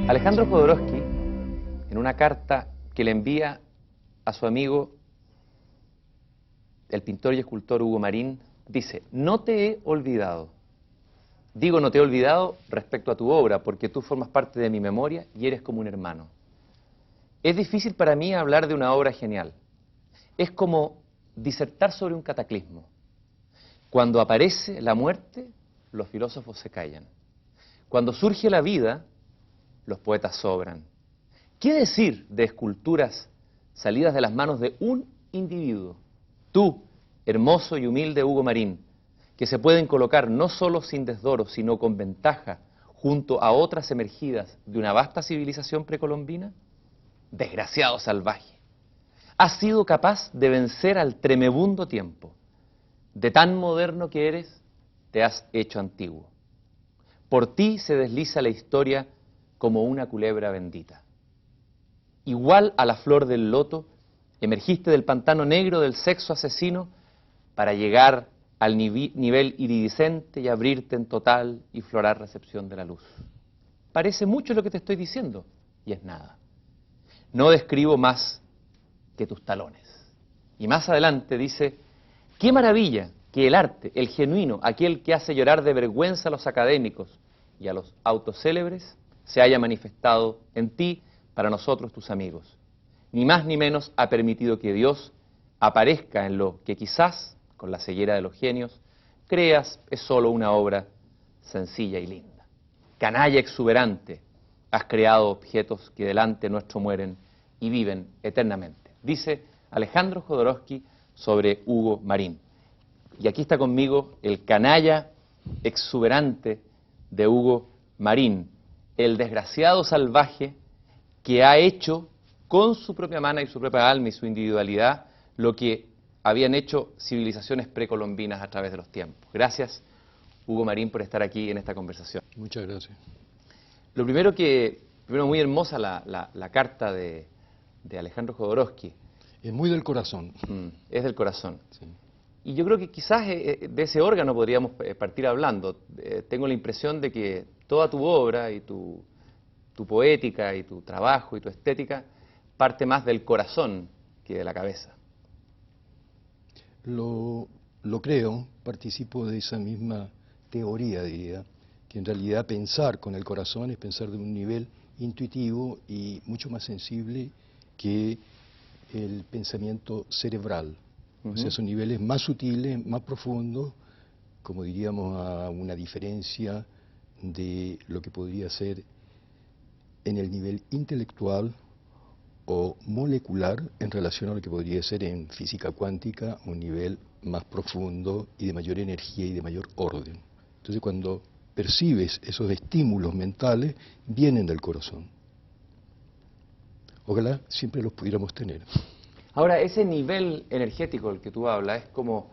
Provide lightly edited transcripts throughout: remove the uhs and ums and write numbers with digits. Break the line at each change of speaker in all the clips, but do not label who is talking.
Alejandro Jodorowsky, en una carta que le envía a su amigo, el pintor y escultor Hugo Marín, dice: no te he olvidado. Digo no te he olvidado respecto a tu obra, porque tú formas parte de mi memoria y eres como un hermano. Es difícil para mí hablar de una obra genial. Es como disertar sobre un cataclismo. Cuando aparece la muerte, los filósofos se callan. Cuando surge la vida, los poetas sobran. ¿Qué decir de esculturas salidas de las manos de un individuo? Tú, hermoso y humilde Hugo Marín, que se pueden colocar no solo sin desdoro, sino con ventaja, junto a otras emergidas de una vasta civilización precolombina? Desgraciado salvaje, has sido capaz de vencer al tremebundo tiempo. De tan moderno que eres, te has hecho antiguo. Por ti se desliza la historia como una culebra bendita. Igual a la flor del loto, emergiste del pantano negro del sexo asesino para llegar al nivel iridiscente y abrirte en total y floral recepción de la luz. Parece mucho lo que te estoy diciendo, y es nada. No describo más que tus talones. Y más adelante dice: qué maravilla que el arte, el genuino, aquel que hace llorar de vergüenza a los académicos y a los autocélebres, se haya manifestado en ti para nosotros tus amigos. Ni más ni menos ha permitido que Dios aparezca en lo que quizás, con la ceguera de los genios, creas es solo una obra sencilla y linda. Canalla exuberante, has creado objetos que delante nuestro mueren y viven eternamente. Dice Alejandro Jodorowsky sobre Hugo Marín. Y aquí está conmigo el canalla exuberante de Hugo Marín, el desgraciado salvaje que ha hecho con su propia mano y su propia alma y su individualidad lo que habían hecho civilizaciones precolombinas a través de los tiempos. Gracias, Hugo Marín, por estar aquí en esta conversación.
Muchas gracias.
Lo primero muy hermosa la carta de Alejandro Jodorowsky.
Es muy del corazón.
Es del corazón.
Sí.
Y yo creo que quizás de ese órgano podríamos partir hablando. Tengo la impresión de que toda tu obra y tu poética y tu trabajo y tu estética parte más del corazón que de la cabeza.
Lo creo, participo de esa misma teoría, diría, que en realidad pensar con el corazón es pensar de un nivel intuitivo y mucho más sensible que el pensamiento cerebral. O sea, son niveles más sutiles, más profundos, como diríamos a una diferencia de lo que podría ser en el nivel intelectual o molecular en relación a lo que podría ser en física cuántica un nivel más profundo y de mayor energía y de mayor orden. Entonces, cuando percibes esos estímulos mentales, vienen del corazón. Ojalá siempre los pudiéramos tener.
Ahora, ese nivel energético del que tú hablas es como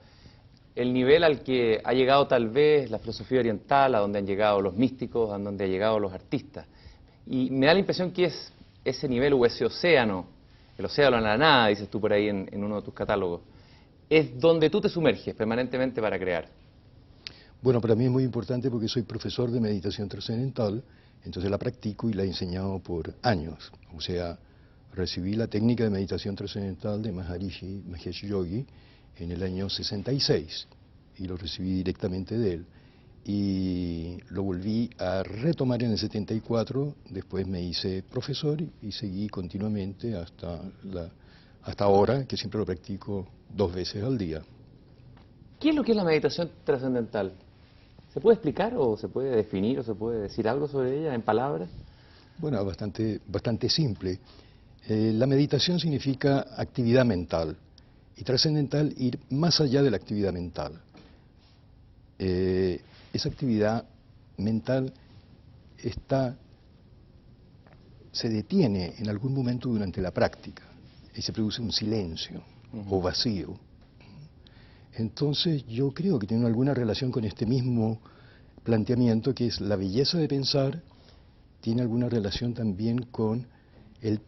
el nivel al que ha llegado tal vez la filosofía oriental, a donde han llegado los místicos, a donde han llegado los artistas. Y me da la impresión que es ese nivel o ese océano, el océano de la nada, dices tú por ahí en uno de tus catálogos, es donde tú te sumerges permanentemente para crear.
Bueno, para mí es muy importante porque soy profesor de meditación trascendental, entonces la practico y la he enseñado por años. O sea, recibí la técnica de meditación trascendental de Maharishi Mahesh Yogi en el año 66 y lo recibí directamente de él. Y lo volví a retomar en el 74, después me hice profesor y seguí continuamente hasta ahora, que siempre lo practico 2 veces al día.
¿Qué es lo que es la meditación trascendental? ¿Se puede explicar o se puede definir o se puede decir algo sobre ella en palabras?
Bueno, bastante simple. La meditación significa actividad mental y trascendental ir más allá de la actividad mental. Esa actividad mental se detiene en algún momento durante la práctica y se produce un silencio o vacío. Entonces yo creo que tiene alguna relación con este mismo planteamiento, que es la belleza de pensar, tiene alguna relación también con el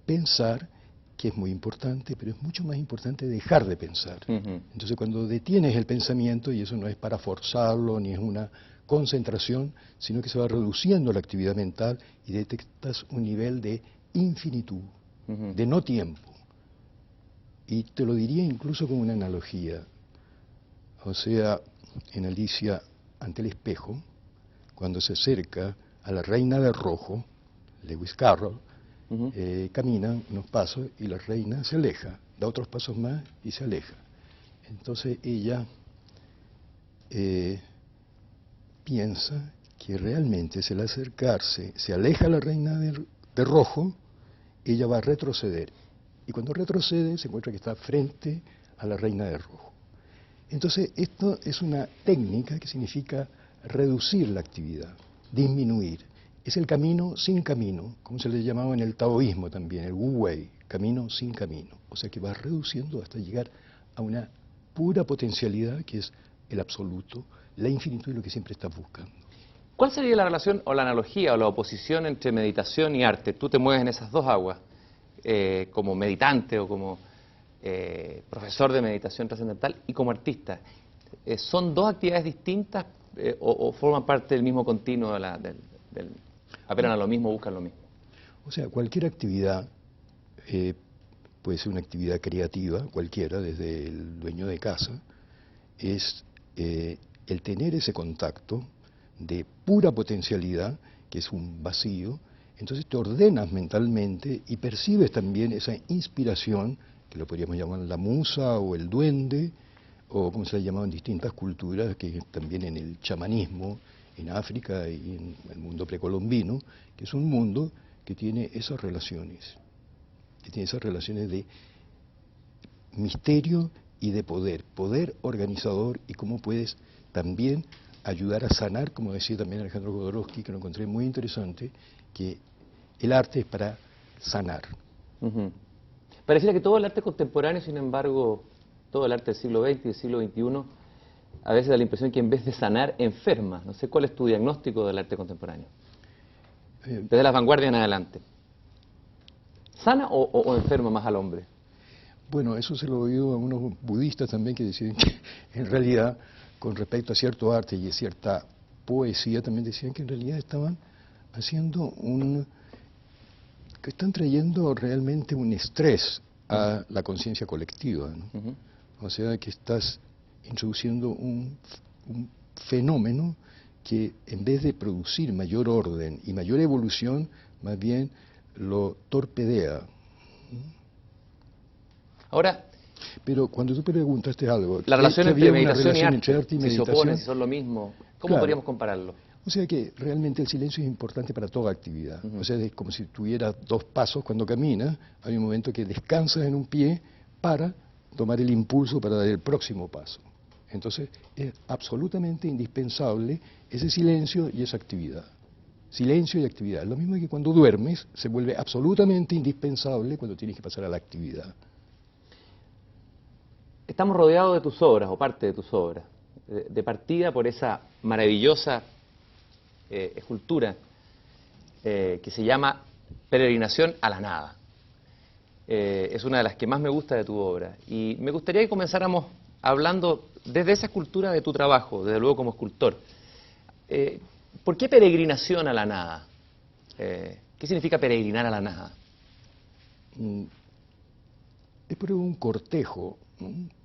pensar que es muy importante, pero es mucho más importante dejar de pensar.
Ujú.
Entonces, cuando detienes el pensamiento, y eso no es para forzarlo, ni es una concentración, sino que se va reduciendo la actividad mental y detectas un nivel de infinitud,
Ujú.
de no tiempo. Y te lo diría incluso como una analogía. O sea, en Alicia ante el espejo, cuando se acerca a la reina de rojo, Lewis Carroll,
Ujú.
camina unos pasos y la reina se aleja, da otros pasos más y se aleja. Entonces ella piensa que realmente si al acercarse se aleja la reina de rojo, ella va a retroceder. Y cuando retrocede se encuentra que está frente a la reina de rojo. Entonces esto es una técnica que significa reducir la actividad, disminuir. Es el camino sin camino, como se le llamaba en el taoísmo también, el Wu Wei, camino sin camino. O sea que va reduciendo hasta llegar a una pura potencialidad que es el absoluto, la infinitud y lo que siempre estás buscando.
¿Cuál sería la relación o la analogía o la oposición entre meditación y arte? Tú te mueves en esas dos aguas, como meditante o como profesor de meditación trascendental y como artista. ¿Son dos actividades distintas o forman parte del mismo continuo, apelan a lo mismo, buscan lo mismo?
O sea, cualquier actividad puede ser una actividad creativa, cualquiera, desde el dueño de casa, es el tener ese contacto de pura potencialidad, que es un vacío, entonces te ordenas mentalmente y percibes también esa inspiración, que lo podríamos llamar la musa o el duende, o como se le ha llamado en distintas culturas, que también en el chamanismo, en África y en el mundo precolombino, que es un mundo que tiene esas relaciones, de misterio y de poder, poder organizador y cómo puedes también ayudar a sanar, como decía también Alejandro Jodorowsky, que lo encontré muy interesante, que el arte es para sanar.
Ujú. Pareciera que todo el arte contemporáneo, sin embargo, todo el arte del siglo XX y del siglo XXI, a veces da la impresión que en vez de sanar, enferma. No sé cuál es tu diagnóstico del arte contemporáneo, desde las vanguardias en adelante. ¿Sana o enferma más al hombre?
Bueno, eso se lo he oído a unos budistas también que decían que en realidad, con respecto a cierto arte y a cierta poesía, también decían que en realidad estaban haciendo que están trayendo realmente un estrés a la conciencia colectiva, ¿no?
Ujú.
O sea que estás introduciendo un fenómeno que en vez de producir mayor orden y mayor evolución, más bien lo torpedea.
Ahora,
Pero cuando tú preguntaste algo,
la
que
relación
había
entre
una
meditación y
relación entre
arte,
arte y
si se oponen,
meditación,
si son lo mismo, ¿cómo
claro.
podríamos compararlo?
O sea que realmente el silencio es importante para toda actividad.
Ujú.
O sea, es como si tuvieras dos pasos cuando caminas, hay un momento que descansas en un pie para tomar el impulso para dar el próximo paso. Entonces es absolutamente indispensable ese silencio y esa actividad. Silencio y actividad. Lo mismo que cuando duermes se vuelve absolutamente indispensable cuando tienes que pasar a la actividad.
Estamos rodeados de tus obras, o parte de tus obras, de partida por esa maravillosa escultura que se llama Peregrinación a la Nada. Es una de las que más me gusta de tu obra. Y me gustaría que comenzáramos hablando desde esa escultura de tu trabajo, desde luego como escultor. ¿Por qué peregrinación a la nada? ¿Qué significa peregrinar a la nada?
Es por un cortejo, ¿no?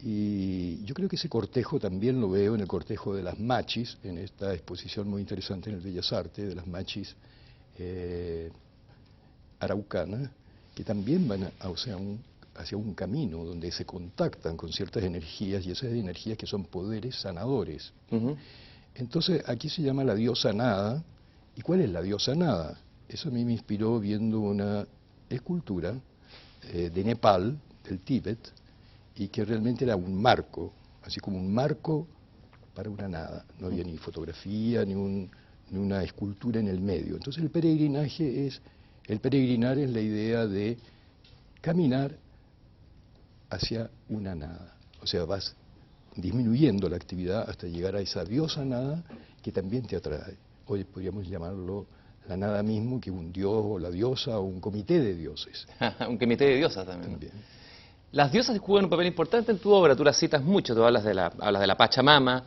Y yo creo que ese cortejo también lo veo en el cortejo de las machis, en esta exposición muy interesante en el Bellas Artes, de las machis araucanas, que también van hacia un camino donde se contactan con ciertas energías y esas energías que son poderes sanadores.
Ujú.
Entonces aquí se llama la diosa nada. ¿Y cuál es la diosa nada? Eso a mí me inspiró viendo una escultura de Nepal, del Tíbet, y que realmente era un marco, así como un marco para una nada. No había ni fotografía, ni una escultura en el medio. Entonces el peregrinar es la idea de caminar hacia una nada. O sea, vas disminuyendo la actividad hasta llegar a esa diosa nada que también te atrae. Hoy podríamos llamarlo la nada mismo que un dios o la diosa o un comité de dioses.
Un comité de diosas también, ¿no?
También.
Las diosas juegan un papel importante en tu obra, tú las citas mucho, tú hablas de la Pachamama,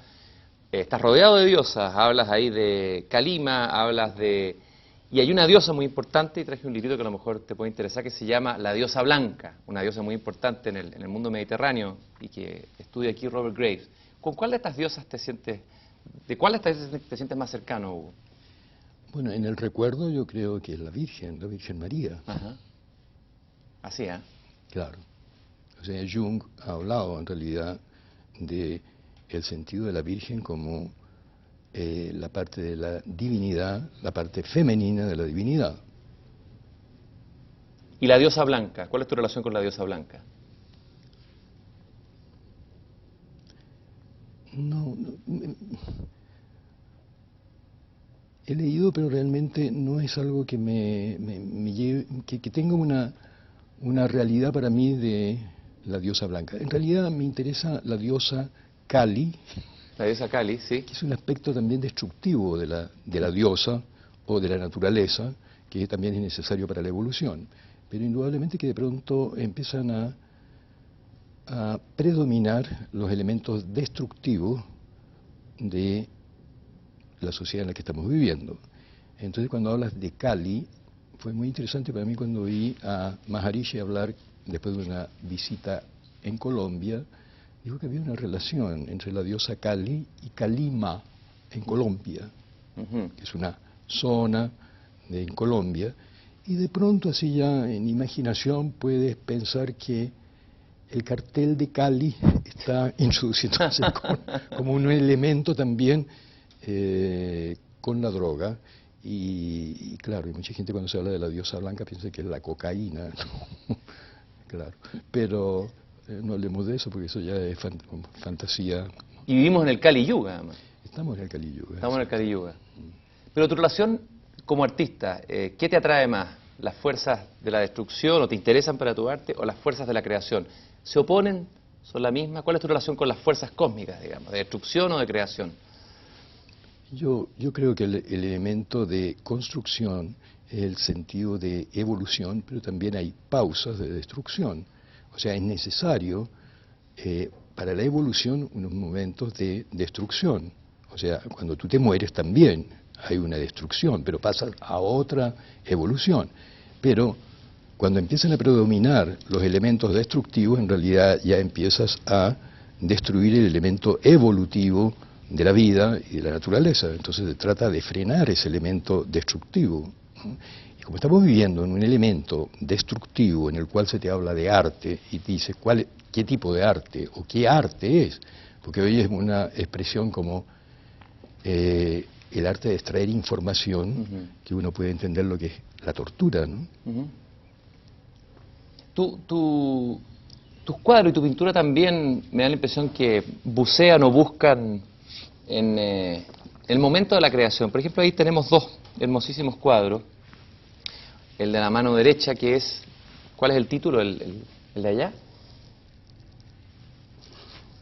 estás rodeado de diosas, hablas ahí de Calima, hablas de... Y hay una diosa muy importante, y traje un librito que a lo mejor te puede interesar, que se llama la diosa blanca, una diosa muy importante en el mundo mediterráneo y que estudia aquí Robert Graves. ¿Con cuál de estas diosas te sientes, de cuál de estas diosas te sientes más cercano, Hugo?
Bueno, en el recuerdo yo creo que es la Virgen María.
Ajá. Así, ¿eh?
Claro. O sea, Jung ha hablado en realidad de el sentido de la Virgen como la parte de la divinidad, la parte femenina de la divinidad.
¿Y la diosa blanca? ¿Cuál es tu relación con la diosa blanca?
No, he leído, pero realmente no es algo que me lleve, que tenga una realidad para mí de la diosa blanca. En realidad me interesa la diosa Kali,
La diosa Kali, sí.
que es un aspecto también destructivo de la diosa o de la naturaleza, que también es necesario para la evolución. Pero indudablemente que de pronto empiezan a predominar los elementos destructivos de la sociedad en la que estamos viviendo. Entonces, cuando hablas de Kali, fue muy interesante para mí cuando vi a Maharishi hablar después de una visita en Colombia. Dijo que había una relación entre la diosa Kali y Calima en Colombia, que es una zona en Colombia, y de pronto así ya en imaginación puedes pensar que el cartel de Cali está introduciéndose como un elemento también con la droga. Y claro, y mucha gente cuando se habla de la diosa blanca piensa que es la cocaína, ¿no? Claro, pero no hablemos de eso porque eso ya es fantasía.
Y vivimos en el Kali Yuga, además.
Estamos en el Kali Yuga.
Estamos en el Kali Yuga. Pero tu relación como artista, ¿qué te atrae más? ¿Las fuerzas de la destrucción o te interesan para tu arte o las fuerzas de la creación? ¿Se oponen? ¿Son la misma? ¿Cuál es tu relación con las fuerzas cósmicas, digamos, de destrucción o de creación?
Yo creo que el elemento de construcción es el sentido de evolución, pero también hay pausas de destrucción. O sea, es necesario para la evolución unos momentos de destrucción. O sea, cuando tú te mueres también hay una destrucción, pero pasas a otra evolución. Pero cuando empiezan a predominar los elementos destructivos, en realidad ya empiezas a destruir el elemento evolutivo de la vida y de la naturaleza. Entonces se trata de frenar ese elemento destructivo. Y como estamos viviendo en un elemento destructivo en el cual se te habla de arte y te dice qué tipo de arte o qué arte es, porque hoy es una expresión como el arte de extraer información, que uno puede entender lo que es la tortura, ¿no?
Tus cuadros y tu pintura también me da la impresión que bucean o buscan en el momento de la creación. Por ejemplo, ahí tenemos dos hermosísimos cuadros. El de la mano derecha, que es... ¿Cuál es el título? ¿El de allá?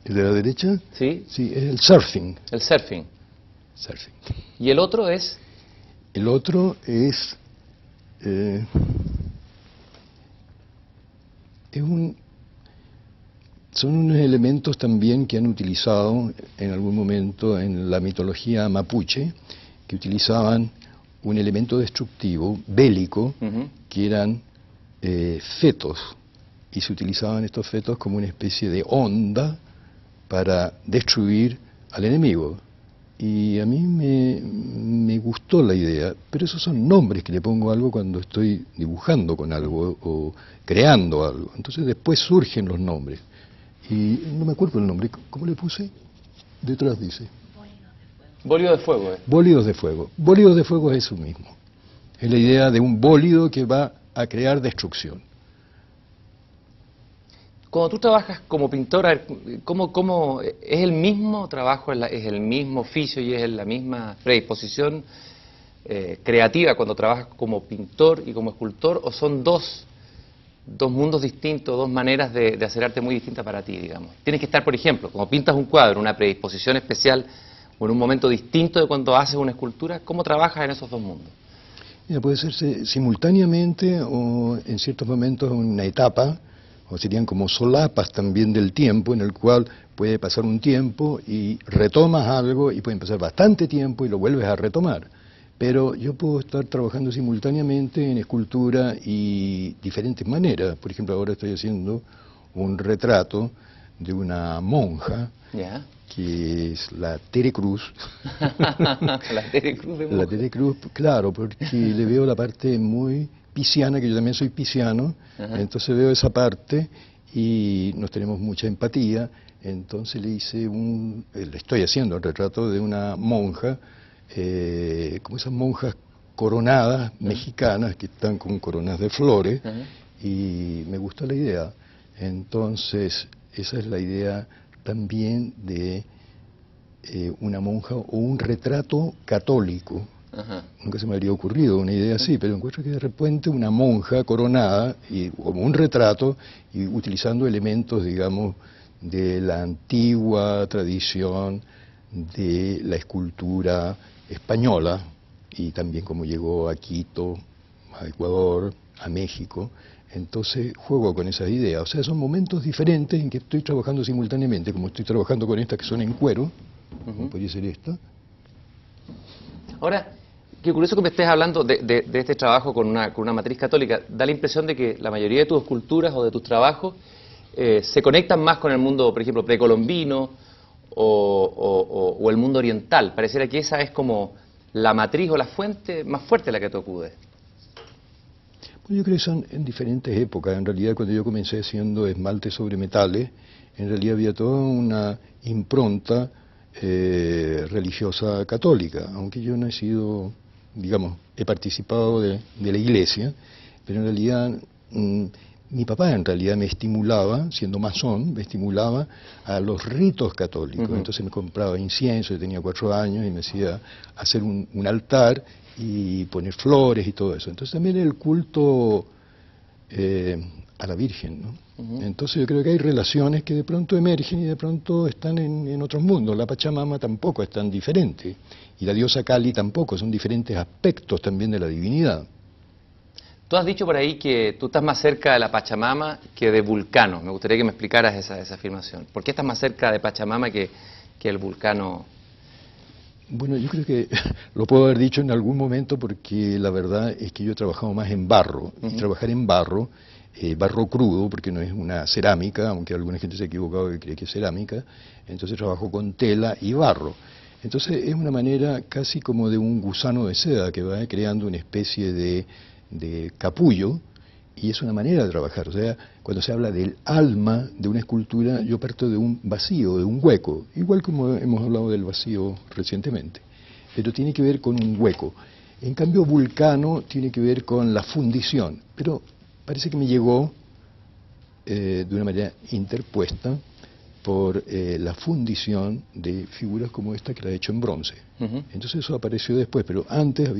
¿El de la derecha?
Sí.
Sí, es el surfing.
El surfing.
Surfing.
¿Y el otro es?
El otro es... son unos elementos también que han utilizado en algún momento en la mitología mapuche, que utilizaban un elemento destructivo, bélico, que eran fetos, y se utilizaban estos fetos como una especie de onda para destruir al enemigo. Y a mí me gustó la idea, pero esos son nombres que le pongo a algo cuando estoy dibujando con algo o creando algo. Entonces después surgen los nombres. Y no me acuerdo el nombre, ¿cómo le puse? Detrás dice.
Bólido de fuego.
Bólidos de fuego. Bólidos de fuego es eso mismo. Es la idea de un bólido que va a crear destrucción.
Cuando tú trabajas como pintor, a ver, ¿cómo es el mismo trabajo, es el mismo oficio y es la misma predisposición creativa cuando trabajas como pintor y como escultor, o son dos mundos distintos, dos maneras de hacer arte muy distintas para ti, digamos? Tienes que estar, por ejemplo, como pintas un cuadro, una predisposición especial o en un momento distinto de cuando haces una escultura. ¿Cómo trabajas en esos dos mundos?
Mira, puede hacerse simultáneamente o en ciertos momentos una etapa, o serían como solapas también del tiempo, en el cual puede pasar un tiempo y retomas algo y puede pasar bastante tiempo y lo vuelves a retomar. Pero yo puedo estar trabajando simultáneamente en escultura y diferentes maneras. Por ejemplo, ahora estoy haciendo un retrato de una monja,
¿Ya?
que es la Tere Cruz.
La Tere Cruz de
La
monja.
Tere Cruz, claro, porque le veo la parte muy pisciana, que yo también soy pisciano,
Ajá.
entonces veo esa parte y nos tenemos mucha empatía, entonces le le estoy haciendo el retrato de una monja, como esas monjas coronadas mexicanas que están con coronas de flores,
Ajá.
y me gusta la idea. Entonces, esa es la idea también de una monja o un retrato católico.
Ajá.
Nunca se me habría ocurrido una idea así, pero encuentro que de repente una monja coronada, y como un retrato, y utilizando elementos, digamos, de la antigua tradición de la escultura española, y también como llegó a Quito, a Ecuador, a México. Entonces juego con esas ideas. O sea, son momentos diferentes en que estoy trabajando simultáneamente, como estoy trabajando con estas que son en cuero, como podría ser esta.
Ahora, qué curioso que me estés hablando de este trabajo con una matriz católica. Da la impresión de que la mayoría de tus esculturas o de tus trabajos se conectan más con el mundo, por ejemplo, precolombino o el mundo oriental. Pareciera que esa es como la matriz o la fuente más fuerte a la que tú acudes.
Bueno, yo creo que son en diferentes épocas. En realidad, cuando yo comencé haciendo esmalte sobre metales, en realidad había toda una impronta religiosa católica, aunque yo no he sido, digamos, he participado de la iglesia, pero en realidad mi papá en realidad me estimulaba, siendo masón, me estimulaba a los ritos católicos. Entonces me compraba incienso, yo tenía 4 años y me hacía hacer un altar y poner flores y todo eso. Entonces también el culto a la Virgen, ¿no? Entonces yo creo que hay relaciones que de pronto emergen y de pronto están en otros mundos. La Pachamama tampoco es tan diferente y la diosa Kali tampoco, son diferentes aspectos también de la divinidad.
Tú has dicho por ahí que tú estás más cerca de la Pachamama que de Vulcano. Me gustaría que me explicaras esa afirmación. ¿Por qué estás más cerca de Pachamama que el Vulcano?
Bueno, yo creo que lo puedo haber dicho en algún momento porque la verdad es que yo he trabajado más en barro. Y trabajar en barro, barro crudo, porque no es una cerámica, aunque alguna gente se ha equivocado y cree que es cerámica, entonces trabajo con tela y barro. Entonces es una manera casi como de un gusano de seda que va creando una especie de capullo, y es una manera de trabajar. O sea, cuando se habla del alma de una escultura, yo parto de un vacío, de un hueco, igual como hemos hablado del vacío recientemente, pero tiene que ver con un hueco. En cambio, Vulcano tiene que ver con la fundición, pero parece que me llegó de una manera interpuesta por la fundición de figuras como esta que la he hecho en bronce. Entonces eso apareció después, pero antes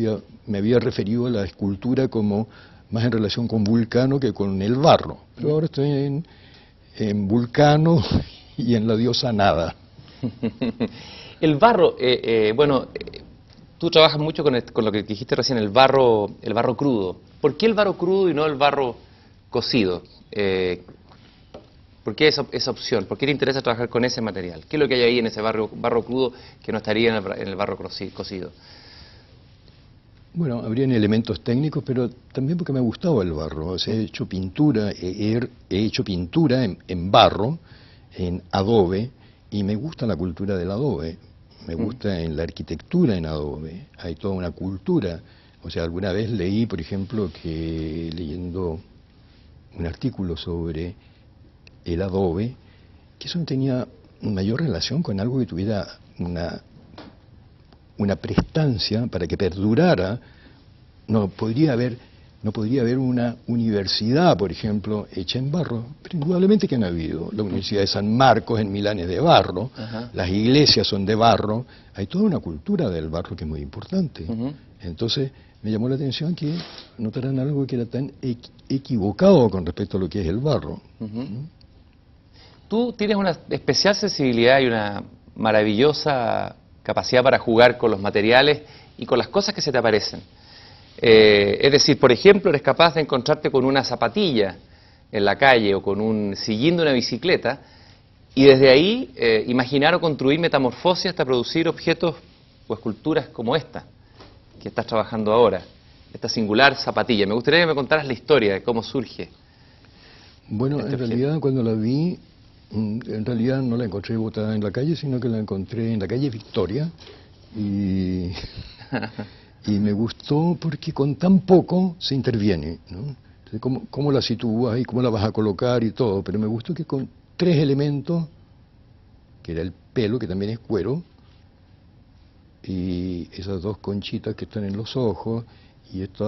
me había referido a la escultura como más en relación con Vulcano que con el barro. Pero ahora estoy en Vulcano y en la diosa Nada.
El barro, tú trabajas mucho con lo que dijiste recién, el barro crudo. ¿Por qué el barro crudo y no el barro cocido? ¿Por qué esa opción? ¿Por qué te interesa trabajar con ese material? ¿Qué es lo que hay ahí en ese barro crudo que no estaría en el barro cocido?
Bueno, habrían elementos técnicos, pero también porque me gustaba el barro. O sea, he hecho pintura, he hecho pintura en barro, en adobe, y me gusta la cultura del adobe. Me gusta en la arquitectura en adobe. Hay toda una cultura. O sea, alguna vez leí, por ejemplo, que leyendo un artículo sobre el adobe, que eso tenía mayor relación con algo que tuviera una prestancia para que perdurara. No podría haber una universidad, por ejemplo, hecha en barro, pero indudablemente que no ha habido. La Universidad de San Marcos en Milán es de barro, las iglesias son de barro, hay toda una cultura del barro que es muy importante. Entonces me llamó la atención que notaran algo que era tan equivocado con respecto a lo que es el barro.
Tú tienes una especial sensibilidad y una maravillosa capacidad para jugar con los materiales y con las cosas que se te aparecen. Es decir, por ejemplo, eres capaz de encontrarte con una zapatilla en la calle o con un sillín de una bicicleta y desde ahí imaginar o construir metamorfosis hasta producir objetos o esculturas como esta que estás trabajando ahora, esta singular zapatilla. Me gustaría que me contaras la historia de cómo surge.
Bueno, en realidad cuando la vi, en realidad no la encontré botada en la calle, sino que la encontré en la calle Victoria y, y me gustó porque con tan poco se interviene, ¿no? Entonces, ¿cómo la sitúas y cómo la vas a colocar y todo? Pero me gustó que con 3 elementos, que era el pelo, que también es cuero, y esas 2 conchitas que están en los ojos, y este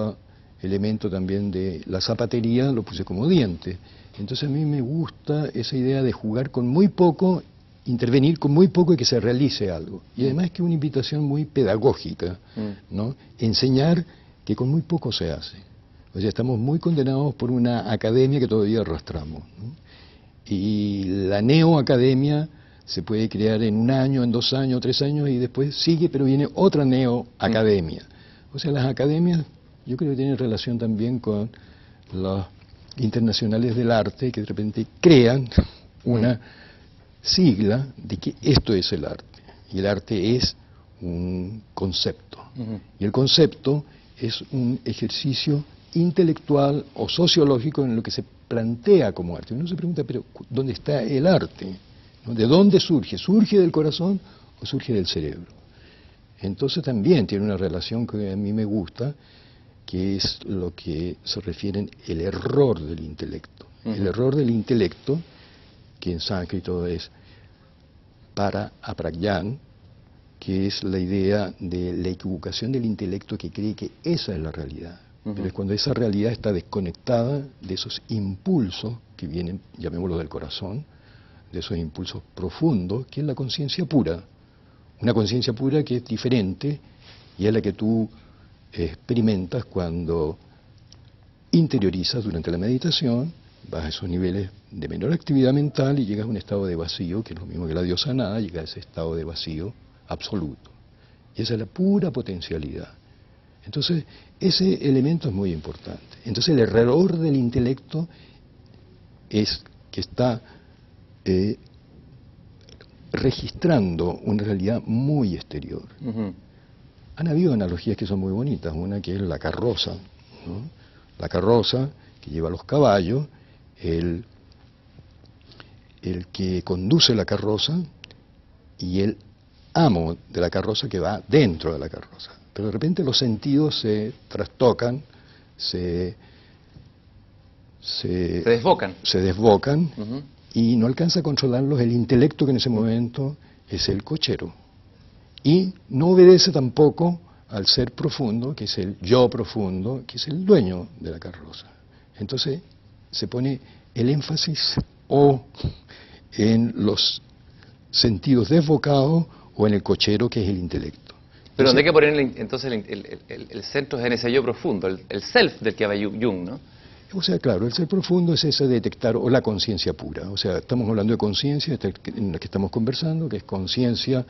elemento también de la zapatería lo puse como diente. Entonces a mí me gusta esa idea de jugar con muy poco, intervenir con muy poco y que se realice algo. Y además que es una invitación muy pedagógica, ¿no? Enseñar que con muy poco se hace. O sea, estamos muy condenados por una academia que todavía arrastramos, ¿no? Y la neoacademia se puede crear en 1 año, en 2 años, 3 años y después sigue, pero viene otra neoacademia. O sea, las academias yo creo que tienen relación también con los internacionales del arte que de repente crean una sigla de que esto es el arte. Y el arte es un concepto. Y el concepto es un ejercicio intelectual o sociológico en lo que se plantea como arte. Uno se pregunta, pero ¿dónde está el arte? ¿No? ¿De dónde surge? ¿Surge del corazón o surge del cerebro? Entonces también tiene una relación que a mí me gusta, que es lo que se refiere el error del intelecto. El error del intelecto, que en sánscrito es para apragyan, que es la idea de la equivocación del intelecto que cree que esa es la realidad. Pero es cuando esa realidad está desconectada de esos impulsos que vienen, llamémoslo del corazón, de esos impulsos profundos, que es la conciencia pura. Una conciencia pura que es diferente y es la que tú experimentas cuando interiorizas durante la meditación, vas a esos niveles de menor actividad mental y llegas a un estado de vacío, que es lo mismo que la diosa nada, llega a ese estado de vacío absoluto. Y esa es la pura potencialidad. Entonces, ese elemento es muy importante. Entonces, el error del intelecto es que está registrando una realidad muy exterior. Han habido analogías que son muy bonitas, una que es la carroza, ¿no? La carroza que lleva los caballos, el que conduce la carroza y el amo de la carroza que va dentro de la carroza. Pero de repente los sentidos se trastocan, se desbocan y no alcanza a controlarlos el intelecto que en ese momento es el cochero. Y no obedece tampoco al ser profundo, que es el yo profundo, que es el dueño de la carroza. Entonces se pone el énfasis o en los sentidos desbocados o en el cochero, que es el intelecto.
Pero donde hay que poner entonces el centro es en ese yo profundo, el self del que habla Jung, ¿no?
O sea, claro, el ser profundo es ese detectar, o la conciencia pura. O sea, estamos hablando de conciencia en la que estamos conversando, que es conciencia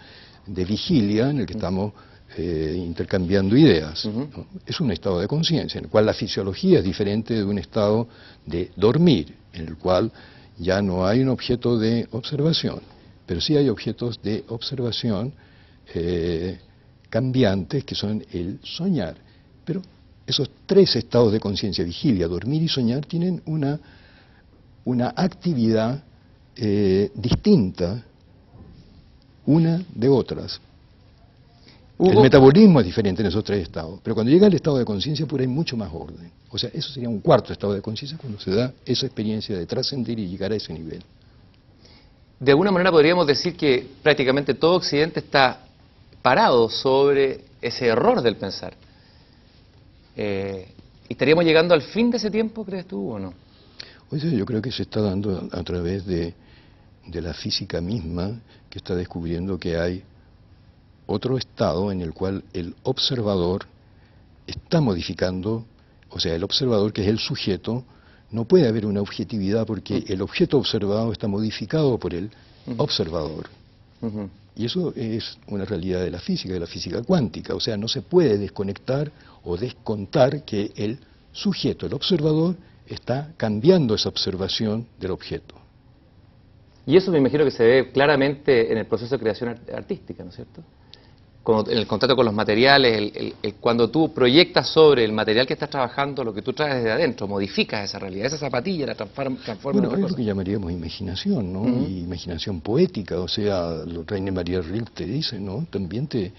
de vigilia, en el que estamos intercambiando ideas, ¿no? Es un estado de conciencia, en el cual la fisiología es diferente de un estado de dormir, en el cual ya no hay un objeto de observación, pero sí hay objetos de observación cambiantes, que son el soñar. Pero esos 3 estados de conciencia, vigilia, dormir y soñar, tienen una actividad distinta una de otras. El metabolismo es diferente en esos 3 estados, pero cuando llega al estado de conciencia pura hay mucho más orden. O sea, eso sería un 4º estado de conciencia cuando se da esa experiencia de trascender y llegar a ese nivel.
De alguna manera podríamos decir que prácticamente todo Occidente está parado sobre ese error del pensar. ¿Estaríamos llegando al fin de ese tiempo, crees tú, o no?
O sea, yo creo que se está dando a través de la física misma, que está descubriendo que hay otro estado en el cual el observador está modificando, o sea, el observador, que es el sujeto, no puede haber una objetividad porque el objeto observado está modificado por el observador. Y eso es una realidad de la física cuántica. O sea, no se puede desconectar o descontar que el sujeto, el observador, está cambiando esa observación del objeto.
Y eso me imagino que se ve claramente en el proceso de creación artística, ¿no es cierto? En el contacto con los materiales, cuando tú proyectas sobre el material que estás trabajando lo que tú traes desde adentro, modificas esa realidad, esa zapatilla la transforma en
Bueno,
otra
es
cosa.
lo que llamaríamos imaginación, ¿no? Y imaginación poética, o sea, lo Rainer Maria Rilke te dice, ¿no? También te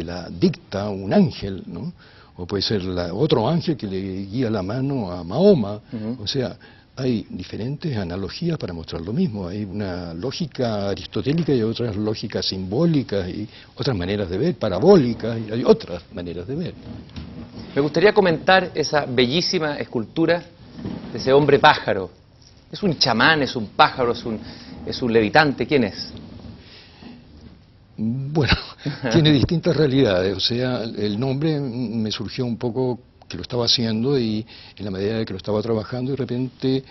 la dicta un ángel, ¿no? O puede ser otro ángel que le guía la mano a Mahoma, o sea, hay diferentes analogías para mostrar lo mismo. Hay una lógica aristotélica y otras lógicas simbólicas y otras maneras de ver, parabólicas, y hay otras maneras de ver.
Me gustaría comentar esa bellísima escultura de ese hombre pájaro. ¿Es un chamán, es un pájaro, es un levitante? ¿Quién es?
Bueno, tiene distintas realidades. O sea, el nombre me surgió un poco que lo estaba haciendo y en la medida de que lo estaba trabajando, de repente,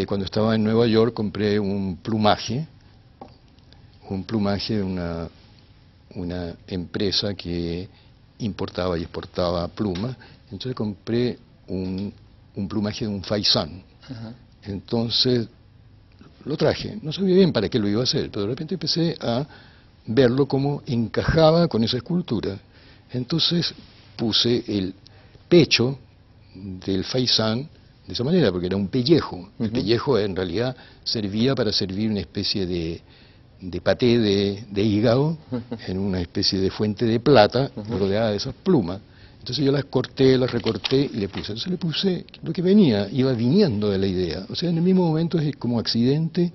cuando estaba en Nueva York, compré un plumaje de una empresa que importaba y exportaba plumas. Entonces compré un plumaje de un faisán. Entonces lo traje. No sabía bien para qué lo iba a hacer, pero de repente empecé a verlo cómo encajaba con esa escultura. Entonces puse el pecho del faisán de esa manera, porque era un pellejo. El pellejo en realidad servía para servir una especie de paté de hígado en una especie de fuente de plata rodeada de esas plumas. Entonces yo las corté, las recorté y le puse. Entonces le puse lo que venía, iba viniendo de la idea. O sea, en el mismo momento es como accidente,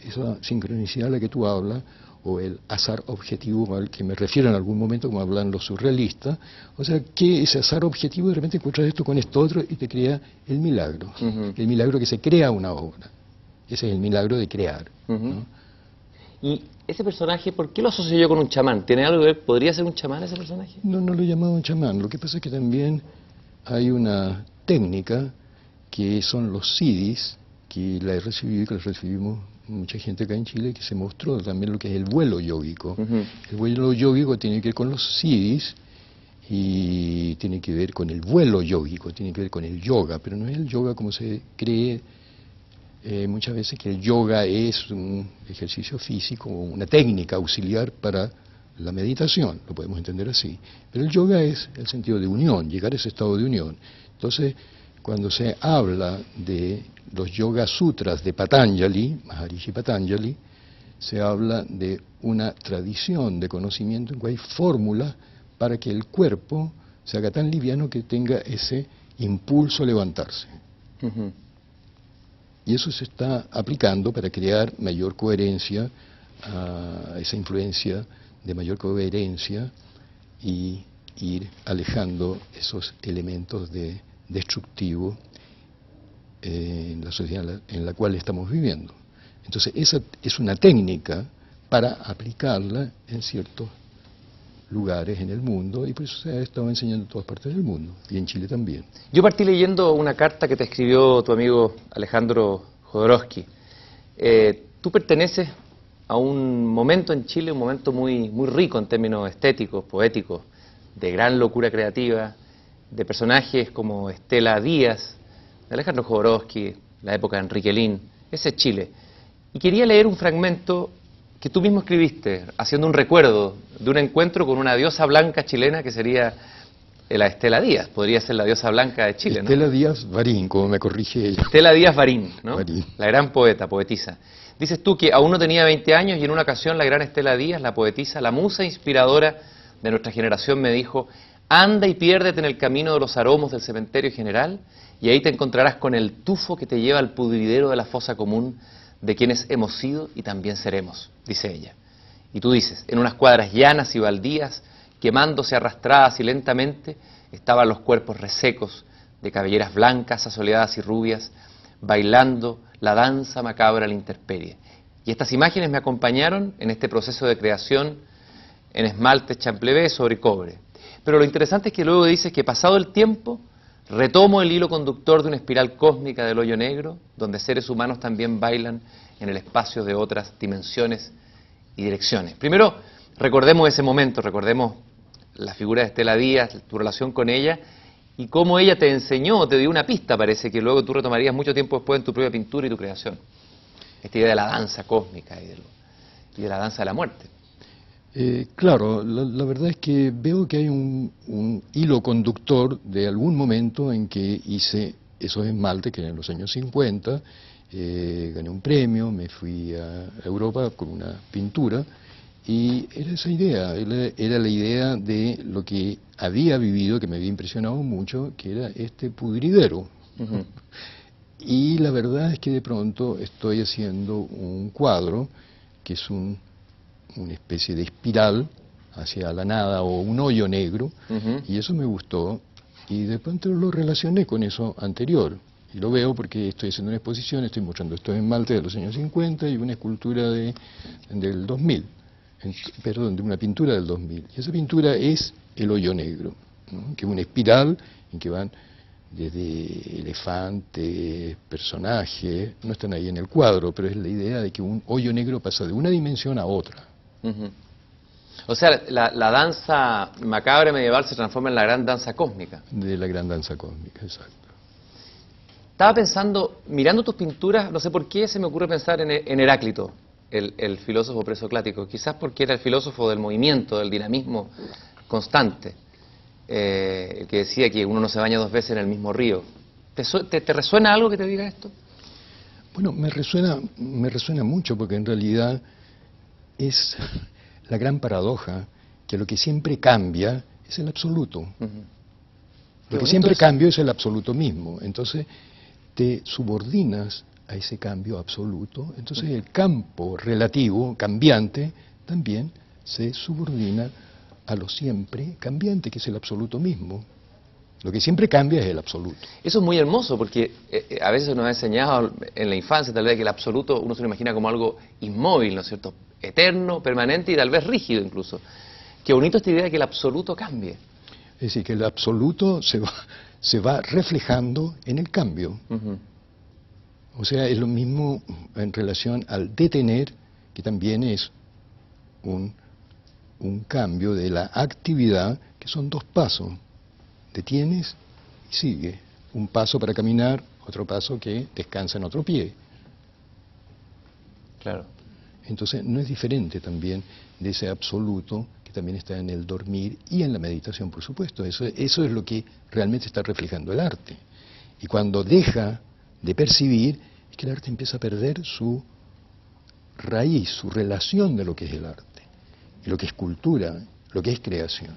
esa sincronicidad a la que tú hablas, o el azar objetivo al que me refiero en algún momento, como hablan los surrealistas. O sea, que ese azar objetivo de repente encuentras esto con esto otro y te crea el milagro. El milagro que se crea una obra. Ese es el milagro de crear, ¿no?
Y ese personaje, ¿por qué lo asocio yo con un chamán? ¿Tiene algo que ver? ¿Podría ser un chamán ese personaje?
No, no lo he llamado un chamán. Lo que pasa es que también hay una técnica que son los sidis, que la he recibido y que la recibimos mucha gente acá en Chile, que se mostró también lo que es el vuelo yógico. El vuelo yógico tiene que ver con los sidis y tiene que ver con el vuelo yógico, tiene que ver con el yoga, pero no es el yoga como se cree muchas veces, que el yoga es un ejercicio físico, una técnica auxiliar para la meditación, lo podemos entender así. Pero el yoga es el sentido de unión, llegar a ese estado de unión. Entonces, cuando se habla de los Yoga Sutras de Patanjali, Maharishi Patanjali, se habla de una tradición de conocimiento en que hay fórmulas para que el cuerpo se haga tan liviano que tenga ese impulso a levantarse. Y eso se está aplicando para crear mayor coherencia, a esa influencia de mayor coherencia y ir alejando esos elementos destructivos en la sociedad en la cual estamos viviendo. Entonces, esa es una técnica para aplicarla en ciertos lugares en el mundo, y por eso se ha estado enseñando en todas partes del mundo, y en Chile también.
Yo partí leyendo una carta que te escribió tu amigo Alejandro Jodorowsky. Tú perteneces a un momento en Chile, un momento muy, muy rico en términos estéticos, poéticos, de gran locura creativa, de personajes como Estela Díaz, de Alejandro Jodorowsky, la época de Enrique Lihn. Ese es Chile. Y quería leer un fragmento que tú mismo escribiste, haciendo un recuerdo de un encuentro con una diosa blanca chilena que sería la Estela Díaz, podría ser la diosa blanca de Chile, ¿no?
Estela Díaz Barín, como me corrige ella.
Estela Díaz Barín, ¿no?
Barín.
La gran poeta, poetisa. Dices tú que aún no tenía 20 años y en una ocasión la gran Estela Díaz, la poetisa, la musa inspiradora de nuestra generación, me dijo: anda y piérdete en el camino de los aromos del cementerio general y ahí te encontrarás con el tufo que te lleva al pudridero de la fosa común de quienes hemos sido y también seremos, dice ella. Y tú dices: en unas cuadras llanas y baldías, quemándose arrastradas y lentamente, estaban los cuerpos resecos de cabelleras blancas, asoleadas y rubias, bailando la danza macabra a la intemperie. Y estas imágenes me acompañaron en este proceso de creación en esmaltes champlevé sobre cobre. Pero lo interesante es que luego dices que pasado el tiempo, retomo el hilo conductor de una espiral cósmica del hoyo negro, donde seres humanos también bailan en el espacio de otras dimensiones y direcciones. Primero, recordemos ese momento, recordemos la figura de Estela Díaz, tu relación con ella, y cómo ella te enseñó, te dio una pista, parece, que luego tú retomarías mucho tiempo después en tu propia pintura y tu creación. Esta idea de la danza cósmica y de la danza de la muerte.
Claro, la verdad es que veo que hay un hilo conductor de algún momento en que hice esos esmaltes, que en los años 50, gané un premio, me fui a Europa con una pintura, y era esa idea, era la idea de lo que había vivido, que me había impresionado mucho, que era este pudridero.
Uh-huh.
Y la verdad es que de pronto estoy haciendo un cuadro que es una especie de espiral hacia la nada o un hoyo negro,
Uh-huh.
y eso me gustó, y de pronto lo relacioné con eso anterior. Y lo veo porque estoy haciendo una exposición, estoy mostrando estos esmaltes de los años 50 y una escultura del 2000. Perdón, de una pintura del 2000. Y esa pintura es el hoyo negro, ¿no? Que es una espiral en que van desde elefantes, personajes, no están ahí en el cuadro, pero es la idea de que un hoyo negro pasa de una dimensión a otra.
Uh-huh. O sea, la danza macabra medieval se transforma en la gran danza cósmica.
De la gran danza cósmica, exacto.
Estaba pensando, mirando tus pinturas, no sé por qué se me ocurre pensar en Heráclito, el filósofo presocrático, quizás porque era el filósofo del movimiento, del dinamismo constante, el que decía que uno no se baña dos veces en el mismo río. ¿Te resuena algo que te diga esto?
Bueno, me resuena mucho porque en realidad es la gran paradoja que lo que siempre cambia es el absoluto.
Uh-huh.
Lo que siempre cambia es el absoluto mismo. Entonces te subordinas a ese cambio absoluto, entonces el campo relativo, cambiante, también se subordina a lo siempre cambiante, que es el absoluto mismo. Lo que siempre cambia es el absoluto.
Eso es muy hermoso porque a veces nos ha enseñado en la infancia tal vez que el absoluto uno se lo imagina como algo inmóvil, ¿no es cierto? Eterno, permanente y tal vez rígido incluso. Qué bonito esta idea de que el absoluto cambie.
Es decir, que el absoluto se va reflejando en el cambio.
Uh-huh.
O sea, es lo mismo en relación al detener, que también es un cambio de la actividad, que son dos pasos. Detienes y sigue. Un paso para caminar, otro paso que descansa en otro pie.
Claro.
Entonces, no es diferente también de ese absoluto que también está en el dormir y en la meditación, por supuesto. Eso es lo que realmente está reflejando el arte. Y cuando deja de percibir, es que el arte empieza a perder su raíz, su relación de lo que es el arte, y lo que es cultura, lo que es creación.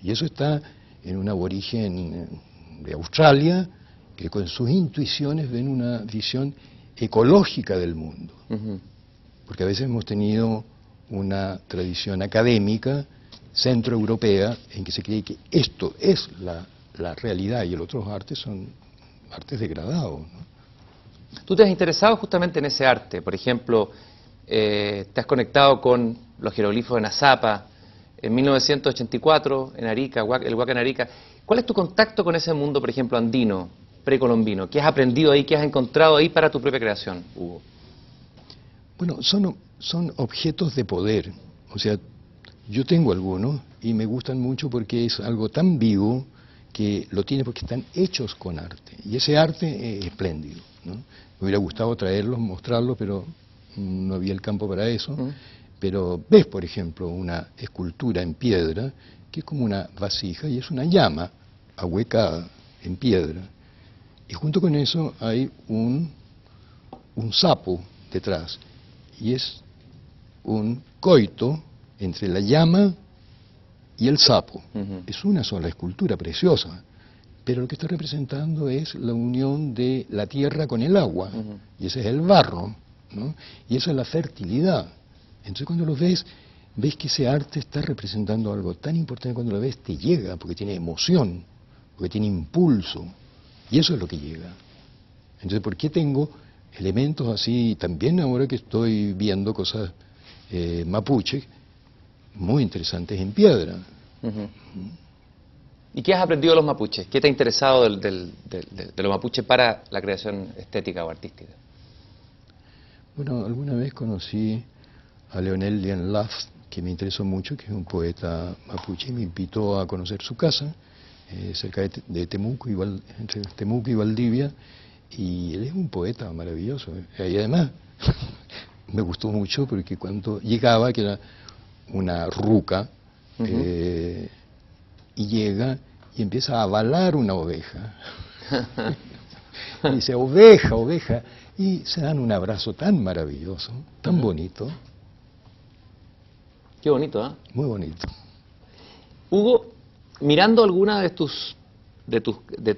Y eso está en un aborigen de Australia, que con sus intuiciones ven una visión ecológica del mundo.
Uh-huh.
Porque a veces hemos tenido una tradición académica centroeuropea en que se cree que esto es la realidad y los otros artes son artes degradados, ¿no?
Tú te has interesado justamente en ese arte, por ejemplo, te has conectado con los jeroglifos de Nazapa, en 1984, en Arica, el Huaca en Arica. ¿Cuál es tu contacto con ese mundo, por ejemplo, andino, precolombino? ¿Qué has aprendido ahí, qué has encontrado ahí para tu propia creación, Hugo?
Bueno, son objetos de poder. O sea, yo tengo algunos y me gustan mucho porque es algo tan vivo que lo tiene porque están hechos con arte. Y ese arte es espléndido, ¿no? Me hubiera gustado traerlos, mostrarlos, pero no había el campo para eso. Pero ves, por ejemplo, una escultura en piedra que es como una vasija y es una llama ahuecada en piedra. Y junto con eso hay un sapo detrás. Y es un coito entre la llama y el sapo.
Uh-huh.
Es una sola escultura preciosa, pero lo que está representando es la unión de la tierra con el agua,
Uh-huh.
y ese es el barro, ¿no? Y eso es la fertilidad. Entonces cuando lo ves que ese arte está representando algo tan importante, cuando lo ves te llega, porque tiene emoción, porque tiene impulso, y eso es lo que llega. Entonces, ¿por qué tengo elementos así? También ahora que estoy viendo cosas mapuche, muy interesantes en piedra.
Uh-huh. ¿Y qué has aprendido de los mapuches? ¿Qué te ha interesado de los mapuches para la creación estética o artística?
Bueno, alguna vez conocí a Leonel Lienlaf, que me interesó mucho, que es un poeta mapuche, y me invitó a conocer su casa, cerca de Temuco, entre Temuco y Valdivia, y él es un poeta maravilloso. Y además, me gustó mucho porque cuando llegaba, que era una ruca, y llega y empieza a avalar una oveja. Y dice, oveja, oveja, y se dan un abrazo tan maravilloso, tan bonito.
Qué bonito, ¿eh?
Muy bonito.
Hugo, mirando alguna de tus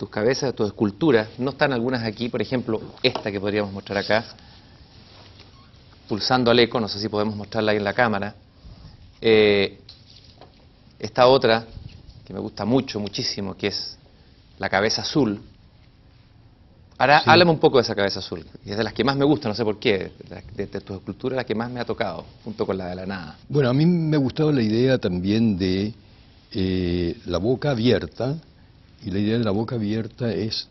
cabezas, de tus esculturas, no están algunas aquí, por ejemplo, esta que podríamos mostrar acá, pulsando al eco, no sé si podemos mostrarla ahí en la cámara. Esta otra, que me gusta mucho, muchísimo, que es la cabeza azul. Ahora,
Sí.
háblame un poco de esa cabeza azul, que es de las que más me gusta, no sé por qué, de tus esculturas, la que más me ha tocado, junto con la de la nada.
Bueno, a mí me ha gustado la idea también de la boca abierta, y la idea de la boca abierta es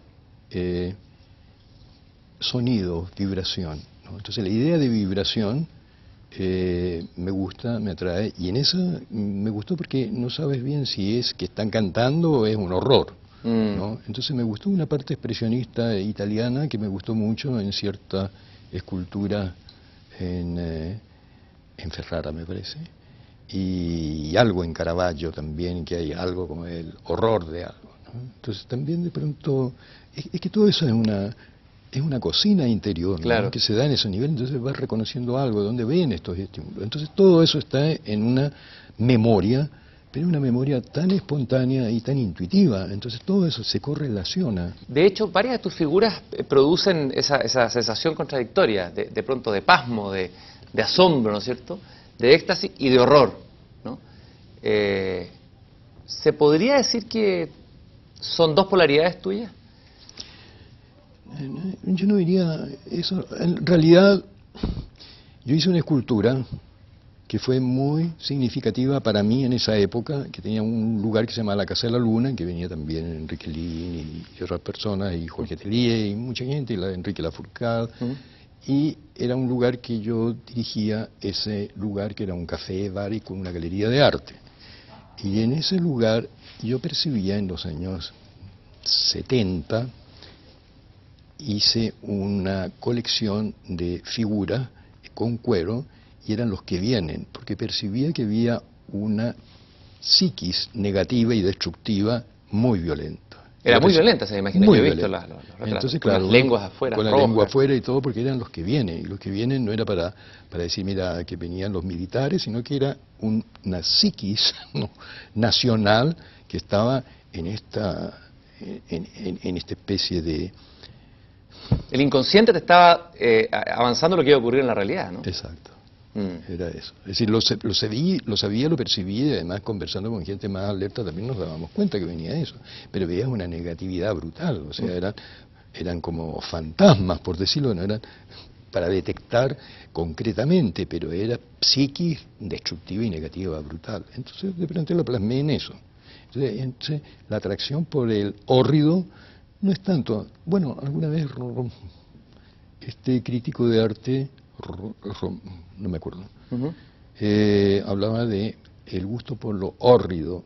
sonido, vibración, ¿no? Entonces la idea de vibración me gusta, me atrae, y en esa me gustó porque no sabes bien si es que están cantando o es un horror, ¿no? Entonces me gustó una parte expresionista italiana que me gustó mucho en cierta escultura en Ferrara, me parece, y algo en Caravaggio también, que hay algo como el horror de algo, ¿no? Entonces también de pronto, es que todo eso es una cocina interior, ¿no?
Claro.
Que se da en ese nivel, entonces vas reconociendo algo, de dónde ven estos estímulos. Entonces todo eso está en una memoria, pero una memoria tan espontánea y tan intuitiva, entonces todo eso se correlaciona.
De hecho, varias de tus figuras producen esa sensación contradictoria, de pronto de pasmo, de asombro, ¿no es cierto?, de éxtasis y de horror, ¿no? ¿Se podría decir que son dos polaridades tuyas?
Yo no diría eso. En realidad, yo hice una escultura que fue muy significativa para mí en esa época, que tenía un lugar que se llama la Casa de la Luna, en que venía también Enrique Lin y otras personas, y Jorge Atelier y mucha gente, y la Enrique Lafourcade. Y era un lugar que yo dirigía, ese lugar que era un café, bar y con una galería de arte. Y en ese lugar yo percibía en los años 70, hice una colección de figuras con cuero, y eran los que vienen, porque percibía que había una psiquis negativa y destructiva muy violenta.
Era muy violenta, se me imagina. Yo he visto los retratos.
Entonces,
con
claro,
las lenguas afuera,
con la
rojas.
lengua afuera y todo, porque eran los que vienen. Y los que vienen no era para decir, mira, que venían los militares, sino que era una psiquis, ¿no?, nacional que estaba en esta especie de...
El inconsciente te estaba avanzando lo que iba a ocurrir en la realidad, ¿no?
Exacto. Era eso. Es decir, lo sabía, lo percibía, y además conversando con gente más alerta también nos dábamos cuenta que venía eso. Pero veías una negatividad brutal, o sea, eran como fantasmas, por decirlo, no eran para detectar concretamente, pero era psiquis destructiva y negativa brutal. Entonces, de pronto lo plasmé en eso. Entonces, la atracción por el hórrido no es tanto. Bueno, alguna vez este crítico de arte, no me acuerdo, hablaba de el gusto por lo hórrido,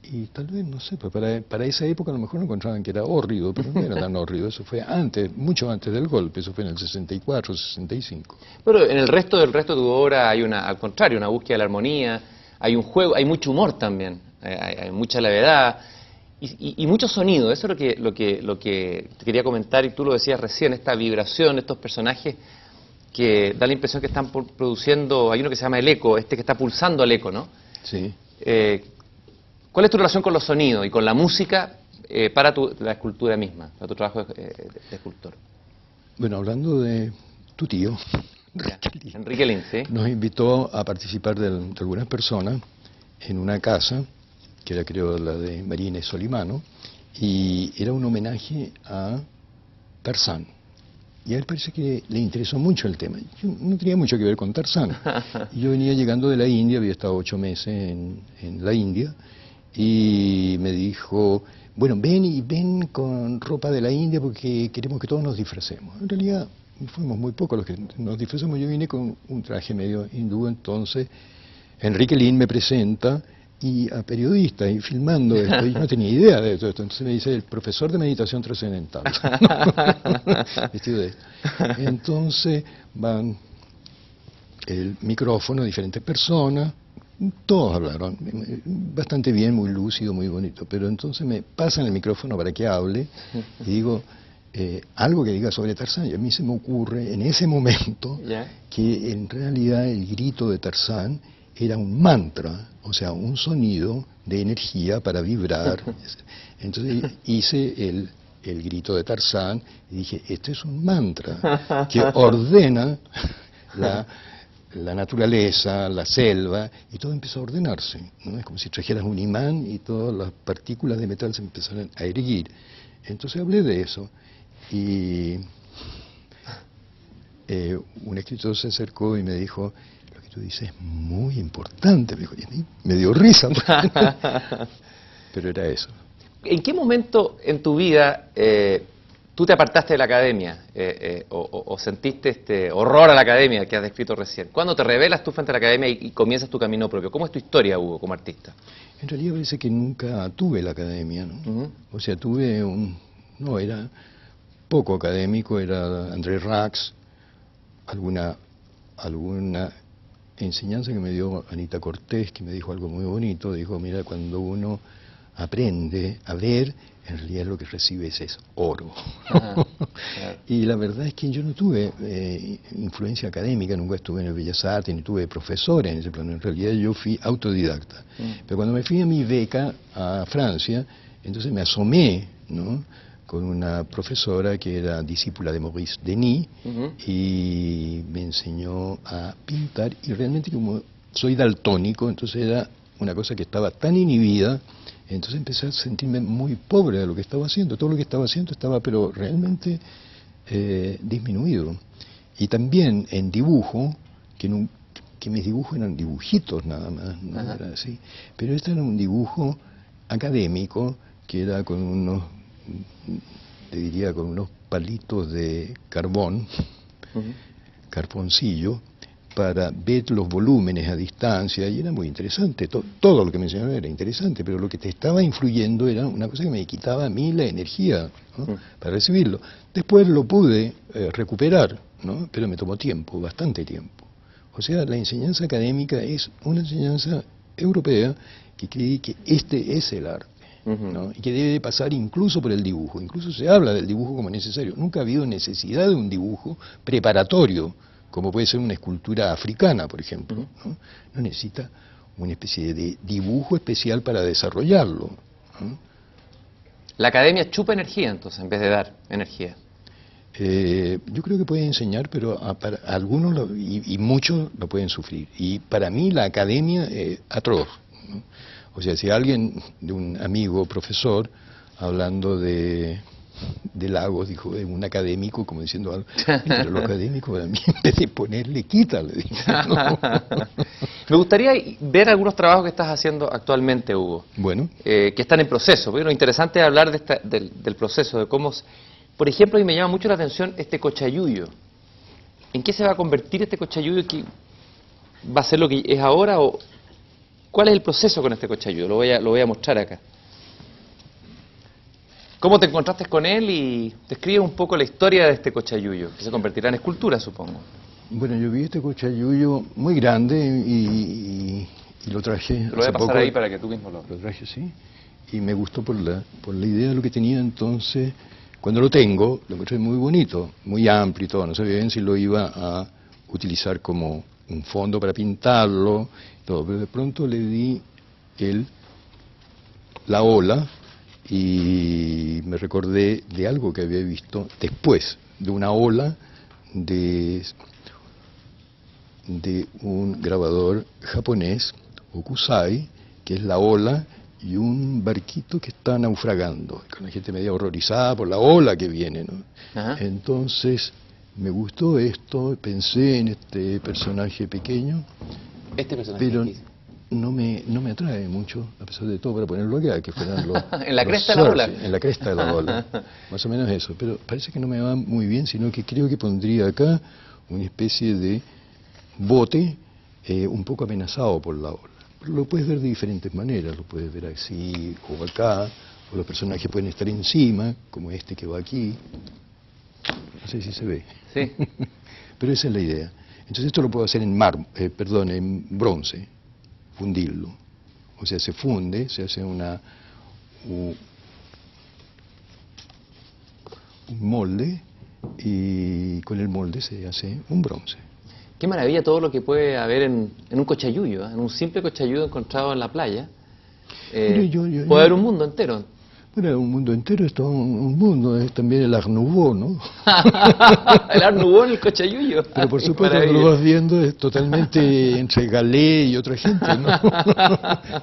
y tal vez, no sé, pues para esa época a lo mejor no encontraban que era hórrido, pero no era tan hórrido, eso fue antes, mucho antes del golpe, eso fue en el 64, 65.
Pero en el resto de tu obra hay al contrario, una búsqueda de la armonía, hay un juego, hay mucho humor también, hay mucha levedad y mucho sonido. Eso es lo que te quería comentar, y tú lo decías recién, esta vibración, estos personajes que da la impresión que están produciendo. Hay uno que se llama el eco, que está pulsando al eco, ¿no?
Sí.
¿Cuál es tu relación con los sonidos y con la música para la escultura misma, para tu trabajo de escultor?
Bueno, hablando de tu tío,
Enrique Lin, ¿sí?
Nos invitó a participar de algunas personas en una casa, que era creo la de Marina Solimano, y era un homenaje a Tarzán. Y a él parece que le interesó mucho el tema. Yo no tenía mucho que ver con Tarzán. Yo venía llegando de la India, había estado 8 meses en la India, y me dijo, bueno, ven con ropa de la India porque queremos que todos nos disfracemos. En realidad fuimos muy pocos los que nos disfrazamos. Yo vine con un traje medio hindú, entonces Enrique Lin me presenta y a periodistas y filmando esto, y no tenía idea de todo esto. Entonces me dice el profesor de meditación trascendental. Vestido de esto. Entonces van el micrófono, diferentes personas, todos hablaron bastante bien, muy lúcido, muy bonito, pero entonces me pasan el micrófono para que hable y digo algo que diga sobre Tarzán, y a mí se me ocurre en ese momento que en realidad el grito de Tarzán era un mantra, o sea, un sonido de energía para vibrar. Entonces hice el grito de Tarzán y dije, este es un mantra que ordena la naturaleza, la selva, y todo empezó a ordenarse, ¿no? Es como si trajeras un imán y todas las partículas de metal se empezaran a erguir. Entonces hablé de eso, y un escritor se acercó y me dijo, lo que tú dices es muy importante, me dijo, y a mí me dio risa, pero era eso.
¿En qué momento en tu vida tú te apartaste de la academia o sentiste este horror a la academia que has descrito recién? ¿Cuándo te revelas tú frente a la academia y comienzas tu camino propio? ¿Cómo es tu historia, Hugo, como artista?
En realidad parece que nunca tuve la academia, ¿no? O sea, tuve no, era poco académico, era André Rax, alguna enseñanza que me dio Anita Cortés, que me dijo algo muy bonito. Dijo, mira, cuando uno aprende a ver, en realidad lo que recibes es oro. Claro. Y la verdad es que yo no tuve influencia académica, nunca estuve en el Bellas Artes, ni tuve profesores en ese plano. En realidad yo fui autodidacta. Pero cuando me fui a mi beca a Francia, entonces me asomé, ¿no?, con una profesora que era discípula de Maurice Denis, y me enseñó a pintar, y realmente como soy daltónico, entonces era una cosa que estaba tan inhibida, entonces empecé a sentirme muy pobre de lo que estaba haciendo. Todo lo que estaba haciendo estaba pero realmente disminuido. Y también en dibujo, que mis dibujos eran dibujitos nada más, no era así, pero este era un dibujo académico que era con unos, te diría, con unos palitos de carbón, carboncillo, para ver los volúmenes a distancia, y era muy interesante. Todo lo que me enseñaron era interesante, pero lo que te estaba influyendo era una cosa que me quitaba a mí la energía, ¿no?, para recibirlo. Después lo pude recuperar, ¿no?, pero me tomó tiempo, bastante tiempo. O sea, la enseñanza académica es una enseñanza europea que cree que este es el arte, ¿no?, y que debe pasar incluso por el dibujo. Incluso se habla del dibujo como necesario. Nunca ha habido necesidad de un dibujo preparatorio, como puede ser una escultura africana, por ejemplo, ¿no? No necesita una especie de dibujo especial para desarrollarlo, ¿no?
La academia chupa energía, entonces, en vez de dar energía.
Yo creo que puede enseñar, pero para algunos y muchos lo pueden sufrir. Y para mí la academia es atroz, ¿no? O sea, si alguien, de un amigo profesor, hablando de Lagos, dijo, un académico, como diciendo algo, pero lo académico a mí, en vez de ponerle, quítale, dije, ¿no?
Me gustaría ver algunos trabajos que estás haciendo actualmente, Hugo.
Bueno.
Que están en proceso, porque lo interesante es hablar de del proceso, de cómo... Por ejemplo, a mí me llama mucho la atención este cochayuyo. ¿En qué se va a convertir este cochayuyo? ¿Va a ser lo que es ahora? ¿O cuál es el proceso con este cochayuyo? Lo voy a mostrar acá. ¿Cómo te encontraste con él? Y describe un poco la historia de este cochayuyo, que se convertirá en escultura, supongo.
Bueno, yo vi este cochayuyo muy grande y lo traje.
Lo voy a pasar ahí para que tú mismo lo
traje, sí. Y me gustó por la idea de lo que tenía entonces. Cuando lo tengo, lo encontré muy bonito, muy amplio y todo. No sabía bien si lo iba a utilizar como un fondo para pintarlo, todo. Pero de pronto le di la ola, y me recordé de algo que había visto después, de una ola de un grabador japonés, Okusai, que es la ola y un barquito que está naufragando, con la gente media horrorizada por la ola que viene, ¿no? Entonces me gustó esto, pensé en este personaje pequeño,
¿Este personaje?
pero no me atrae mucho, a pesar de todo, para ponerlo acá, que fueran los...
En la
los
cresta de la ola.
surf, en la cresta de la ola, más o menos eso. Pero parece que no me va muy bien, sino que creo que pondría acá una especie de bote un poco amenazado por la ola. Pero lo puedes ver de diferentes maneras, lo puedes ver así o acá, o los personajes pueden estar encima, como este que va aquí. No sé si se ve.
Sí.
Pero esa es la idea. Entonces esto lo puedo hacer en en bronce, fundirlo. O sea, se funde, se hace un molde y con el molde se hace un bronce.
Qué maravilla todo lo que puede haber en un cochayuyo, en un simple cochayuyo encontrado en la playa. Puede haber un mundo entero.
Bueno, un mundo entero es todo un mundo, es también el Art Nouveau, ¿no?
El Art Nouveau en el cochayuyo.
Pero por supuesto cuando lo vas viendo es totalmente entre Galé y otra gente, ¿no?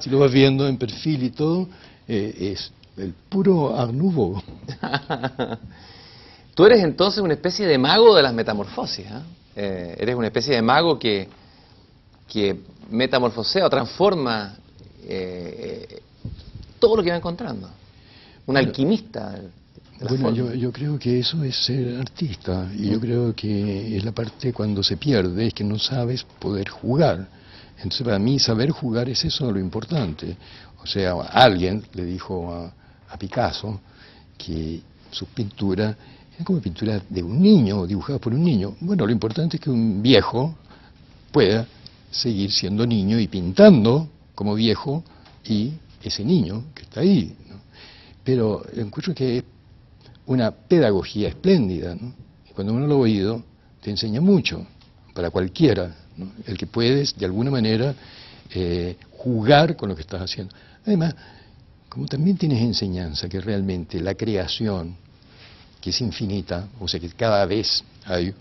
Si lo vas viendo en perfil y todo, es el puro Art Nouveau.
Tú eres entonces una especie de mago de las metamorfosis, ¿eh? Eres una especie de mago que metamorfosea o transforma todo lo que va encontrando. Un alquimista.
Bueno, yo creo que eso es ser artista, y yo creo que es la parte cuando se pierde, es que no sabes poder jugar. Entonces para mí saber jugar es eso lo importante. O sea, alguien le dijo a Picasso que sus pinturas eran como pinturas de un niño, dibujadas por un niño. Bueno, lo importante es que un viejo pueda seguir siendo niño y pintando como viejo y ese niño que está ahí, ¿no? Pero encuentro que es una pedagogía espléndida, ¿no? Y cuando uno lo ha oído, te enseña mucho, para cualquiera, ¿no? El que puedes, de alguna manera, jugar con lo que estás haciendo. Además, como también tienes enseñanza, que realmente la creación, que es infinita, o sea que cada vez hay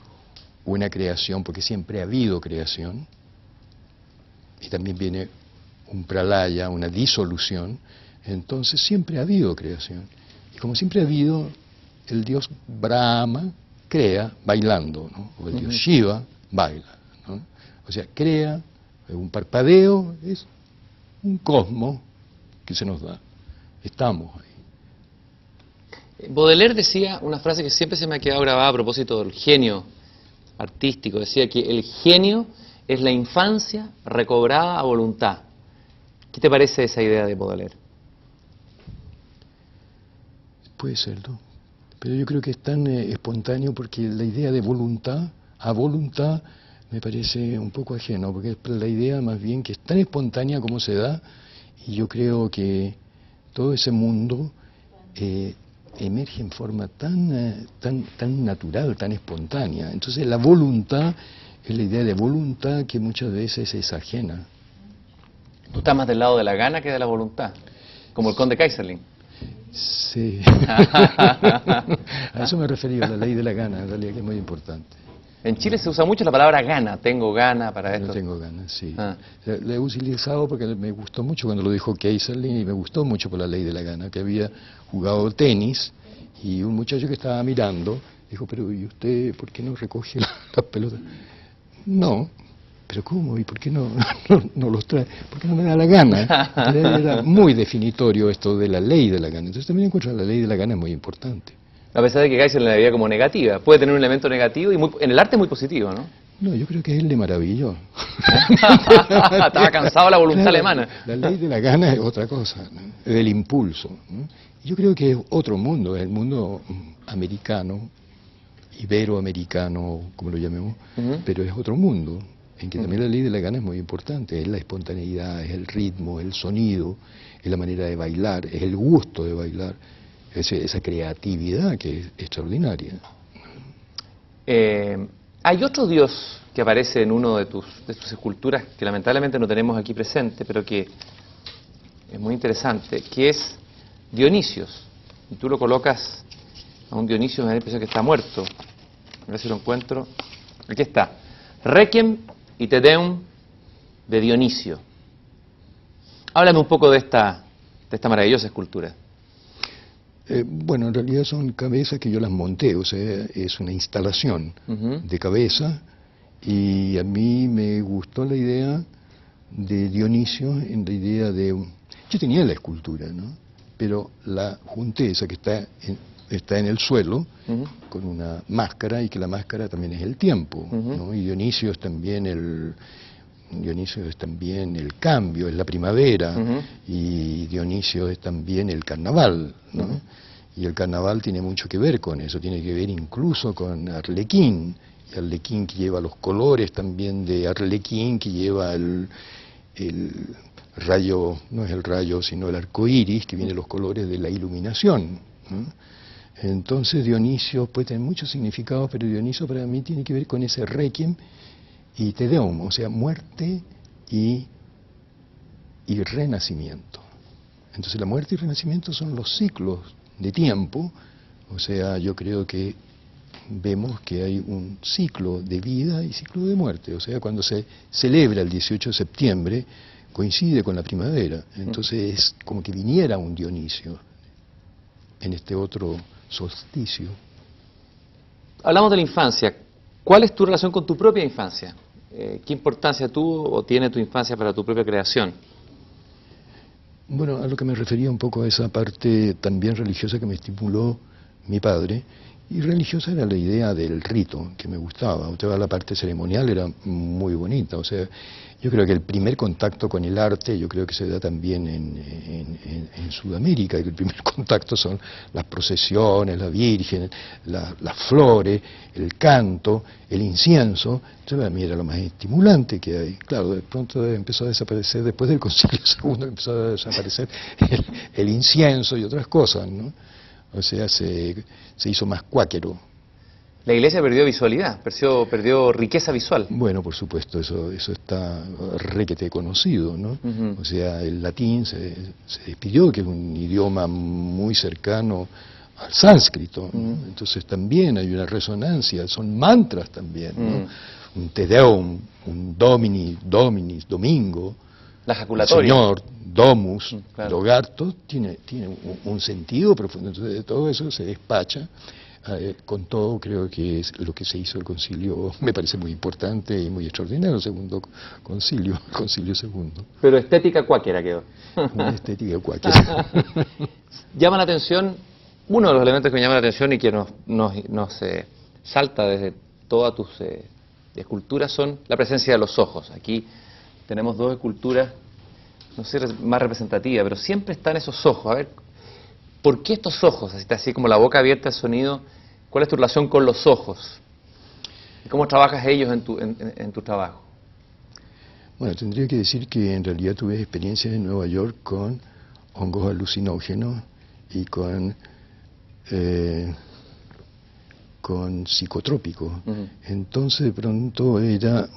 una creación, porque siempre ha habido creación, y también viene un pralaya, una disolución, entonces siempre ha habido creación. Y como siempre ha habido, el dios Brahma crea bailando, ¿no? O el dios Shiva baila, ¿no? O sea, crea, un parpadeo, es un cosmos que se nos da. Estamos ahí.
Baudelaire decía una frase que siempre se me ha quedado grabada a propósito del genio artístico. Decía que el genio es la infancia recobrada a voluntad. ¿Qué te parece esa idea de Baudelaire?
Puede serlo, pero yo creo que es tan espontáneo porque la idea de voluntad a voluntad me parece un poco ajeno, porque es la idea más bien que es tan espontánea como se da, y yo creo que todo ese mundo emerge en forma tan natural, tan espontánea. Entonces la voluntad es la idea de voluntad que muchas veces es ajena.
Tú estás más del lado de la gana que de la voluntad, como el conde Kaiserling.
Sí. A eso me refería, a la ley de la gana, en realidad, que es muy importante.
En Chile se usa mucho la palabra gana, tengo gana para esto.
No tengo ganas, sí. La he utilizado porque me gustó mucho cuando lo dijo Kaiserling, y me gustó mucho por la ley de la gana, que había jugado tenis y un muchacho que estaba mirando dijo, pero ¿y usted por qué no recoge las pelotas? No. ¿Pero cómo? ¿Y por qué no los trae? Porque no me da la gana. Entonces, era muy definitorio esto de la ley de la gana. Entonces también encuentro que la ley de la gana es muy importante.
A pesar de que Kaiser la veía como negativa. Puede tener un elemento negativo y en el arte es muy positivo, ¿no?
No, yo creo que es el de maravilloso.
Estaba cansado la voluntad alemana.
La ley de la gana es otra cosa, ¿no? Es del impulso, ¿no? Yo creo que es otro mundo, es el mundo americano, iberoamericano, como lo llamemos, pero es otro mundo, en que también la ley de la gana es muy importante. Es la espontaneidad, es el ritmo, el sonido, es la manera de bailar, es el gusto de bailar, es esa creatividad que es extraordinaria.
Hay otro dios que aparece en uno de tus esculturas que lamentablemente no tenemos aquí presente, pero que es muy interesante, que es Dionisios. Y tú lo colocas a un Dionisio, me da la impresión que está muerto. A ver si lo encuentro. Aquí está. Requiem y Te Deum de Dionisio. Háblame un poco de esta maravillosa escultura.
Bueno, en realidad son cabezas que yo las monté, o sea, es una instalación de cabeza, y a mí me gustó la idea de Dionisio en la idea de... Yo tenía la escultura, ¿no? Pero la junté, esa que está en el suelo, con una máscara, y que la máscara también es el tiempo, ¿no? Y Dionisio es también el cambio, es la primavera, y Dionisio es también el carnaval, ¿no? Y el carnaval tiene mucho que ver con eso, tiene que ver incluso con Arlequín, y Arlequín que lleva los colores también de Arlequín, que lleva el rayo, no es el rayo, sino el arco iris, que viene los colores de la iluminación, ¿no? Entonces Dionisio puede tener muchos significados, pero Dionisio para mí tiene que ver con ese requiem y te deum, o sea, muerte y renacimiento. Entonces la muerte y renacimiento son los ciclos de tiempo, o sea, yo creo que vemos que hay un ciclo de vida y ciclo de muerte, o sea, cuando se celebra el 18 de septiembre, coincide con la primavera, entonces es como que viniera un Dionisio en este otro solsticio.
Hablamos de la infancia. ¿Cuál es tu relación con tu propia infancia? ¿Qué importancia tuvo o tiene tu infancia para tu propia creación?
Bueno, a lo que me refería un poco a esa parte también religiosa que me estimuló mi padre, y religiosa era la idea del rito, que me gustaba. Toda la parte ceremonial era muy bonita. O sea, yo creo que el primer contacto con el arte, yo creo que se da también en Sudamérica, que el primer contacto son las procesiones, la Virgen, las flores, el canto, el incienso. Entonces, para mí era lo más estimulante que hay. Claro, de pronto empezó a desaparecer, después del Concilio II empezó a desaparecer el incienso y otras cosas, ¿no? O sea, se hizo más cuáquero.
La Iglesia perdió visualidad, perdió riqueza visual.
Bueno, por supuesto, eso está requete conocido, ¿no? O sea, el latín se despidió, que es un idioma muy cercano al sánscrito, ¿no? Entonces también hay una resonancia, son mantras también, ¿no? Un Te Deum, un Dominis, domingo.
La ejaculatoria.
Señor, domus,
claro.
Logarto, tiene un sentido profundo. Entonces, de todo eso se despacha. Con todo, creo que es lo que se hizo el concilio, me parece muy importante y muy extraordinario, el segundo concilio, el concilio segundo.
Pero estética cuáquera quedó.
Una estética cuáquera.
Llama la atención, uno de los elementos que me llama la atención y que nos salta desde todas tus esculturas son la presencia de los ojos. Aquí tenemos dos esculturas, no sé, más representativas, pero siempre están esos ojos. A ver, ¿por qué estos ojos? Así como la boca abierta al sonido, ¿cuál es tu relación con los ojos? ¿Y cómo trabajas ellos en tu trabajo?
Bueno, tendría que decir que en realidad tuve experiencias en Nueva York con hongos alucinógenos y con psicotrópicos. Entonces, de pronto era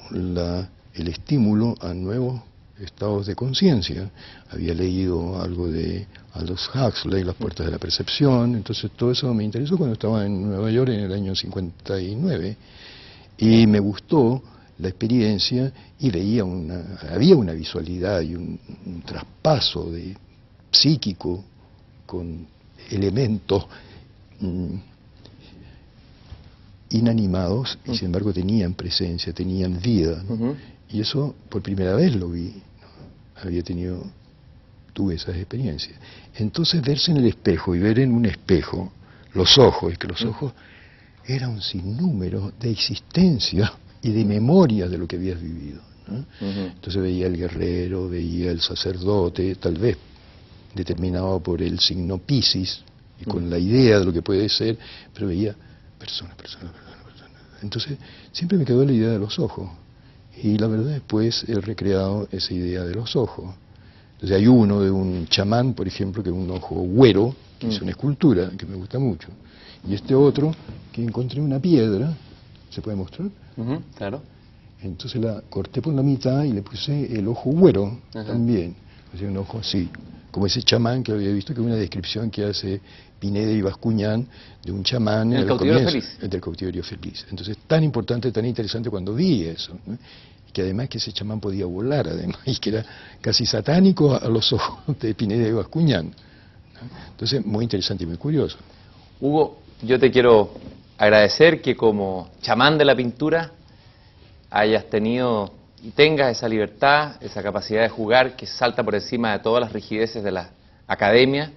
el estímulo a nuevos estados de conciencia. Había leído algo de Aldous Huxley, Las puertas de la percepción, entonces todo eso me interesó cuando estaba en Nueva York en el año 59, y me gustó la experiencia, y había una visualidad y un traspaso psíquico con elementos inanimados, y sin embargo tenían presencia, tenían vida, ¿no? Y eso por primera vez lo vi, ¿no? Tuve esas experiencias. Entonces verse en el espejo y ver en un espejo los ojos, y que los ojos eran un sinnúmero de existencia y de memoria de lo que habías vivido, ¿no? Entonces veía el guerrero, veía el sacerdote, tal vez determinado por el signo Piscis, y con la idea de lo que puede ser, pero veía personas. Entonces siempre me quedó la idea de los ojos. Y la verdad después he recreado esa idea de los ojos. Entonces hay uno de un chamán, por ejemplo, que es un ojo güero, que es una escultura que me gusta mucho. Y este otro, que encontré una piedra, ¿se puede mostrar?
Claro.
Entonces la corté por la mitad y le puse el ojo güero también. O sea, un ojo así, como ese chamán que había visto, que es una descripción que hace Pineda y Bascuñán de un chamán
en el cautiverio feliz.
Del cautiverio feliz. Entonces, tan importante, tan interesante cuando vi eso, ¿no? Que además que ese chamán podía volar, además, y que era casi satánico a los ojos de Pineda y Bascuñán, ¿no? Entonces, muy interesante y muy curioso.
Hugo, yo te quiero agradecer que como chamán de la pintura hayas tenido y tengas esa libertad, esa capacidad de jugar que salta por encima de todas las rigideces de la academia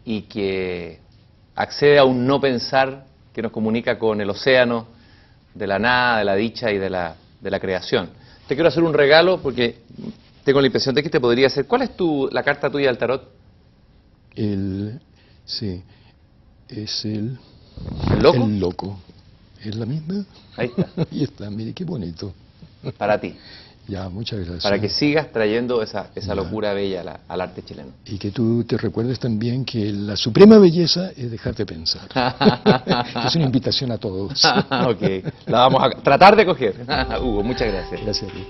y que accede a un no pensar que nos comunica con el océano de la nada, de la dicha y de la creación. Te quiero hacer un regalo porque tengo la impresión de que te podría hacer. ¿Cuál es la carta tuya del tarot?
Sí, es el
loco.
El loco. ¿Es la misma?
Ahí está.
Ahí está, mire qué bonito.
Para ti.
Ya, muchas gracias.
Para que sigas trayendo esa locura bella al arte chileno.
Y que tú te recuerdes también que la suprema belleza es dejarte pensar. Es una invitación a todos.
Ok, la vamos a tratar de coger. Hugo, muchas gracias.
Gracias a ti.